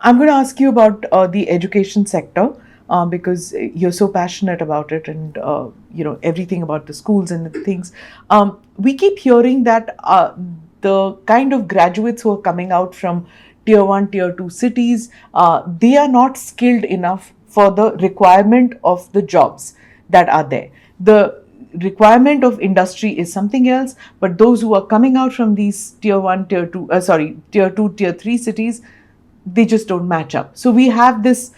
I'm going to ask you about the education sector because you're so passionate about it, and everything about the schools and the things. We keep hearing that the kind of graduates who are coming out from tier 1, tier 2 cities, they are not skilled enough for the requirement of the jobs that are there. The requirement of industry is something else, but those who are coming out from these tier 1, tier 2, tier 2, tier 3 cities, they just don't match up. So we have this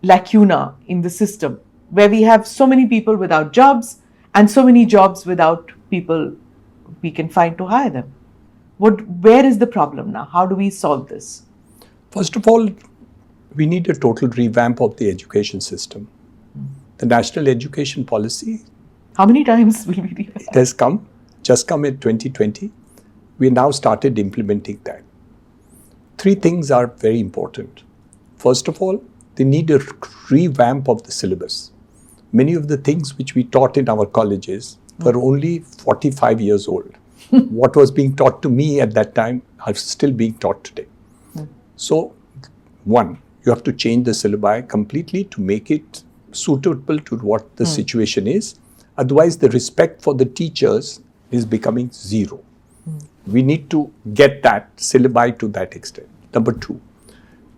lacuna in the system where we have so many people without jobs and so many jobs without people we can find to hire them. Where is the problem now? How do we solve this? First of all, we need a total revamp of the education system. The National Education Policy. How many times will we do that? It has just come in 2020. We now started implementing that. 3 things are very important. First of all, they need a revamp of the syllabus. Many of the things which we taught in our colleges were only 45 years old. What was being taught to me at that time are still being taught today. So, 1, you have to change the syllabi completely to make it suitable to what the situation is. Otherwise, the respect for the teachers is becoming zero. We need to get that syllabi to that extent. Number 2,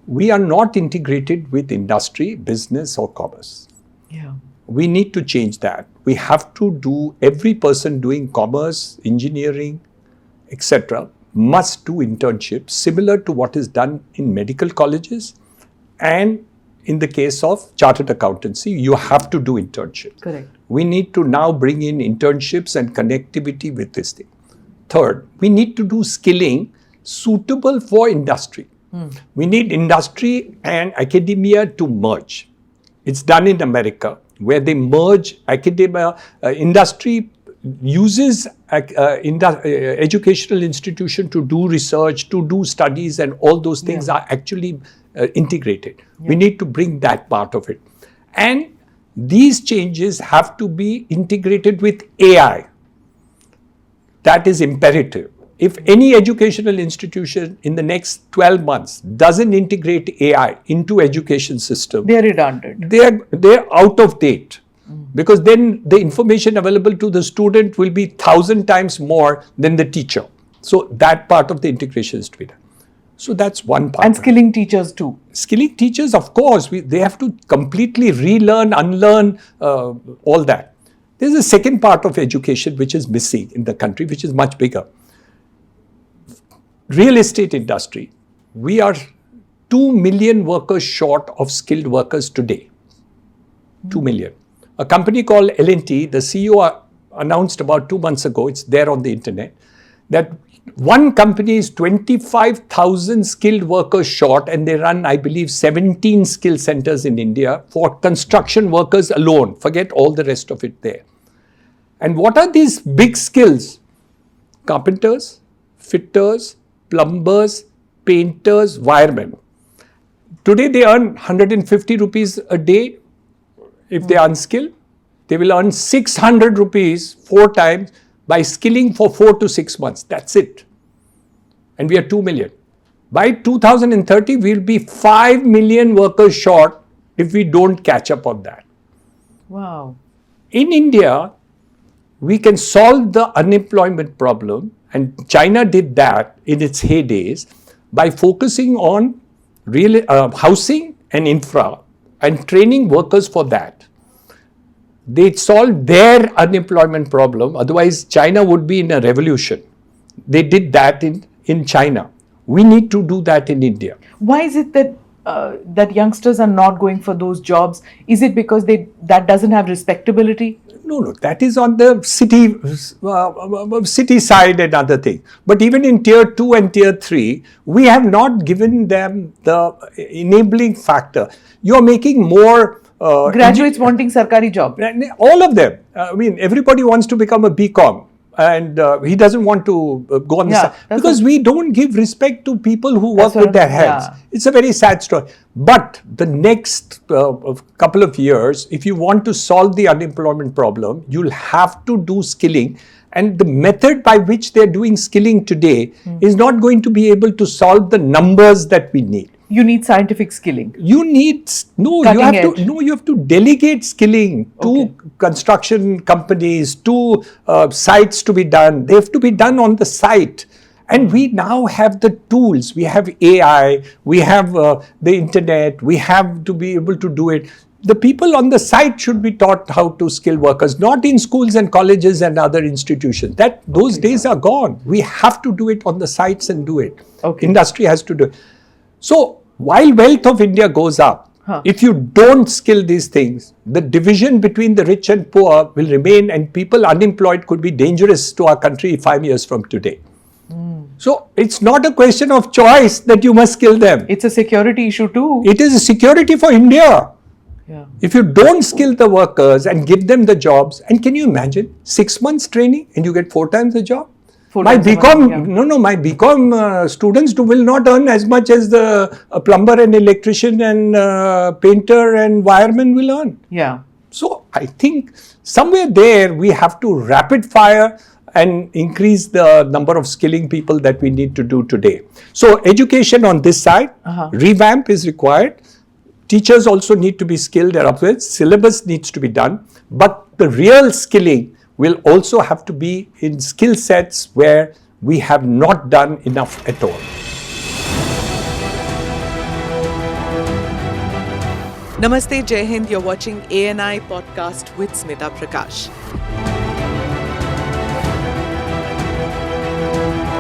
we are not integrated with industry, business or commerce. Yeah. We need to change that. We have to do, every person doing commerce, engineering, etc. must do internships similar to what is done in medical colleges, and in the case of chartered accountancy, you have to do internships. Correct. We need to now bring in internships and connectivity with this thing. Third, we need to do skilling suitable for industry. We need industry and academia to merge. It's done in America, where they merge academia, industry uses educational institution to do research, to do studies, and all those things are actually integrated. We need to bring that part of it. And these changes have to be integrated with AI. That is imperative. If any educational institution in the next 12 months doesn't integrate AI into education system, they're redundant. They're out of date. Because then the information available to the student will be 1,000 times more than the teacher. So that part of the integration is to be done. So that's one part. And skilling teachers too. Skilling teachers, of course, they have to completely relearn, unlearn, all that. There's a second part of education which is missing in the country, which is much bigger. Real estate industry. We are 2 million workers short of skilled workers today. 2 million. A company called L&T, the CEO announced about 2 months ago, it's there on the internet, that one company is 25,000 skilled workers short, and they run, I believe, 17 skill centers in India for construction workers alone. Forget all the rest of it there. And what are these big skills? Carpenters, fitters, plumbers, painters, wiremen. Today they earn 150 rupees a day. If they are unskilled, they will earn 600 rupees 4 times by skilling for 4 to 6 months. That's it. And we are 2 million. By 2030, we will be 5 million workers short if we don't catch up on that. Wow. In India, we can solve the unemployment problem, and China did that in its heydays by focusing on real housing and infra and training workers for that. They solved their unemployment problem. Otherwise, China would be in a revolution. They did that in China. We need to do that in India. Why is it that that youngsters are not going for those jobs? Is it because that doesn't have respectability? No, that is on the city side and other thing. But even in tier 2 and tier 3, we have not given them the enabling factor. You are making more graduates wanting sarkari job. All of them. I mean, everybody wants to become a BCom. And he doesn't want to go on the side. Because we don't give respect to people who work with their hands. Yeah. It's a very sad story. But the next couple of years, if you want to solve the unemployment problem, you'll have to do skilling. And the method by which they're doing skilling today is not going to be able to solve the numbers that we need. You need scientific skilling. You need you have to delegate skilling to construction companies, to sites to be done. They have to be done on the site. And we now have the tools. We have AI, we have the internet, we have to be able to do it. The people on the site should be taught how to skill workers, not in schools and colleges and other institutions. Those days are gone. We have to do it on the sites and do it. Industry has to do it. So while wealth of India goes up, if you don't skill these things, the division between the rich and poor will remain, and people unemployed could be dangerous to our country 5 years from today. So it's not a question of choice that you must skill them. It's a security issue too. It is a security for India. Yeah. If you don't skill the workers and give them the jobs, and can you imagine 6 months training and you get 4 times the job? My BCom students will not earn as much as the plumber and electrician and painter and wireman will earn. Yeah. So I think somewhere there we have to rapid fire and increase the number of skilling people that we need to do today. So education on this side, revamp is required. Teachers also need to be skilled upwards. Syllabus needs to be done. But the real skilling will also have to be in skill sets where we have not done enough at all. Namaste, Jai Hind. You're watching ANI podcast with Smita Prakash.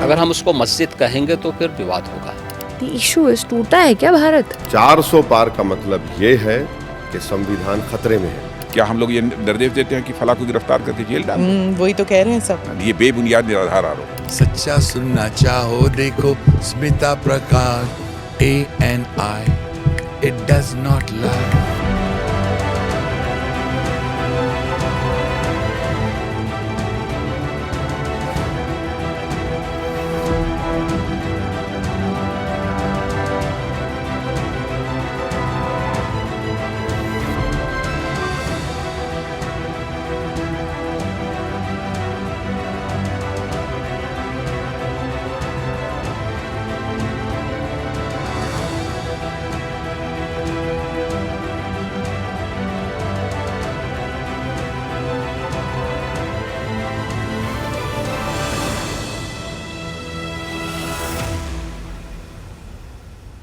अगर हम उसको मस्जिद कहेंगे तो फिर विवाद होगा. The issue is टूटा है क्या भारत? 400 पार का मतलब ये है कि संविधान खतरे में है. क्या हम लोग ये निर्देश देते हैं कि फला को गिरफ्तार करके जेल डाल दें? वही तो कह रहे हैं सब. ये बेबुनियाद निराधार आरोप. सच्चा सुनना चाहो देखो स्मिता प्रकाश ANI. It does not lie.